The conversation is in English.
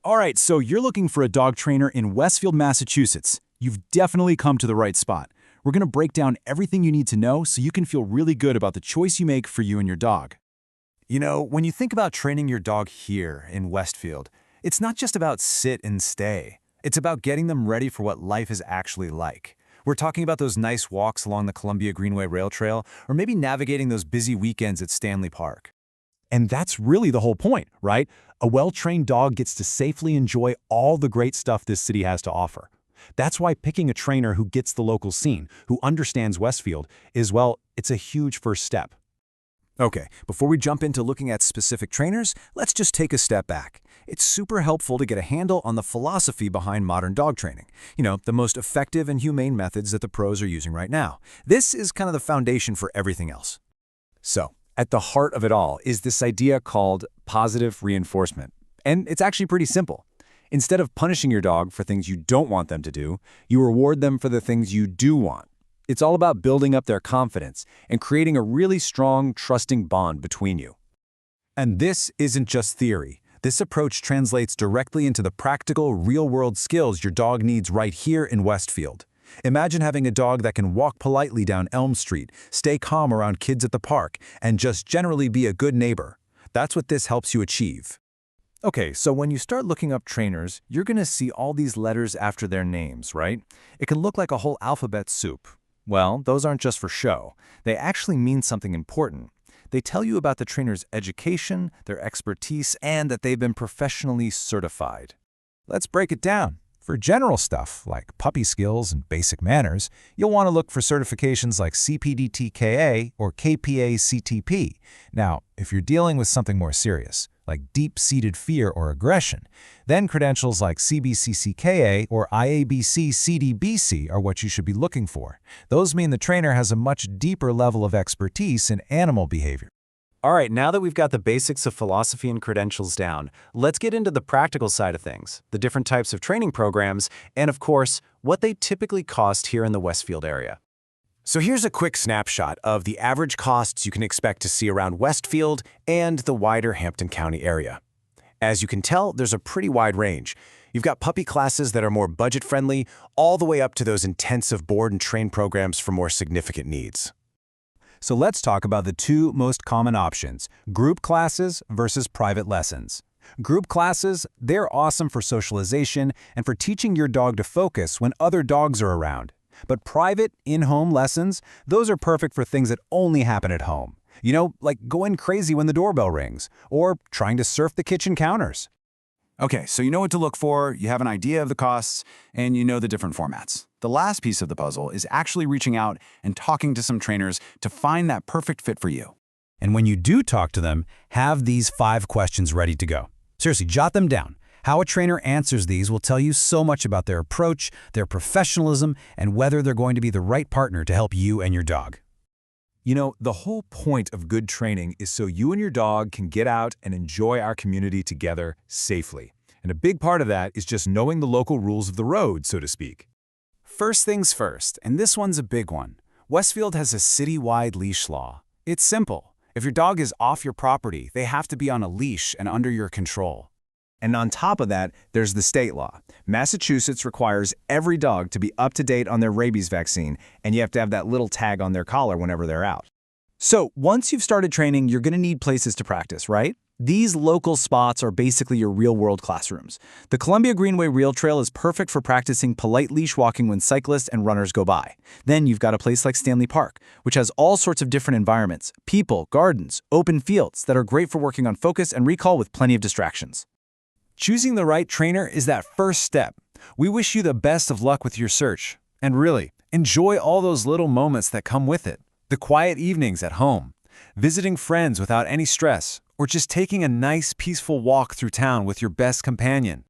All right, so you're looking for a dog trainer in Westfield, Massachusetts. You've definitely come to the right spot. We're going to break down everything you need to know so you can feel really good about the choice you make for you and your dog. You know, when you think about training your dog here in Westfield, it's not just about sit and stay. It's about getting them ready for what life is actually like. We're talking about those nice walks along the Columbia Greenway Rail Trail, or maybe navigating those busy weekends at Stanley Park. And that's really the whole point, right? A well-trained dog gets to safely enjoy all the great stuff this city has to offer. That's why picking a trainer who gets the local scene, who understands Westfield, is, well, it's a huge first step. Okay, before we jump into looking at specific trainers, let's just take a step back. It's super helpful to get a handle on the philosophy behind modern dog training. You know, the most effective and humane methods that the pros are using right now. This is kind of the foundation for everything else. So, at the heart of it all is this idea called positive reinforcement. And it's actually pretty simple. Instead of punishing your dog for things you don't want them to do, you reward them for the things you do want. It's all about building up their confidence and creating a really strong, trusting bond between you. And this isn't just theory. This approach translates directly into the practical, real-world skills your dog needs right here in Westfield. Imagine having a dog that can walk politely down Elm Street, stay calm around kids at the park, and just generally be a good neighbor. That's what this helps you achieve. Okay, so when you start looking up trainers, you're going to see all these letters after their names, right? It can look like a whole alphabet soup. Well, those aren't just for show. They actually mean something important. They tell you about the trainer's education, their expertise, and that they've been professionally certified. Let's break it down. For general stuff, like puppy skills and basic manners, you'll want to look for certifications like CPD-TKA or KPA-CTP. Now, if you're dealing with something more serious, like deep-seated fear or aggression, then credentials like CBCCKA or IABC-CDBC are what you should be looking for. Those mean the trainer has a much deeper level of expertise in animal behavior. All right, now that we've got the basics of philosophy and credentials down, let's get into the practical side of things, the different types of training programs, and of course, what they typically cost here in the Westfield area. So here's a quick snapshot of the average costs you can expect to see around Westfield and the wider Hampton County area. As you can tell, there's a pretty wide range. You've got puppy classes that are more budget-friendly, all the way up to those intensive board and train programs for more significant needs. So let's talk about the two most common options, group classes versus private lessons. Group classes, they're awesome for socialization and for teaching your dog to focus when other dogs are around. But private, in-home lessons, those are perfect for things that only happen at home. You know, like going crazy when the doorbell rings, or trying to surf the kitchen counters. Okay, so you know what to look for, you have an idea of the costs, and you know the different formats. The last piece of the puzzle is actually reaching out and talking to some trainers to find that perfect fit for you. And when you do talk to them, have these 5 questions ready to go. Seriously, jot them down. How a trainer answers these will tell you so much about their approach, their professionalism, and whether they're going to be the right partner to help you and your dog. You know, the whole point of good training is so you and your dog can get out and enjoy our community together safely. And a big part of that is just knowing the local rules of the road, so to speak. First things first, and this one's a big one. Westfield has a citywide leash law. It's simple. If your dog is off your property, they have to be on a leash and under your control. And on top of that, there's the state law. Massachusetts requires every dog to be up to date on their rabies vaccine, and you have to have that little tag on their collar whenever they're out. So once you've started training, you're going to need places to practice, right? These local spots are basically your real-world classrooms. The Columbia Greenway Rail Trail is perfect for practicing polite leash walking when cyclists and runners go by. Then you've got a place like Stanley Park, which has all sorts of different environments, people, gardens, open fields that are great for working on focus and recall with plenty of distractions. Choosing the right trainer is that first step. We wish you the best of luck with your search. And really, enjoy all those little moments that come with it. The quiet evenings at home, visiting friends without any stress, or just taking a nice, peaceful walk through town with your best companion.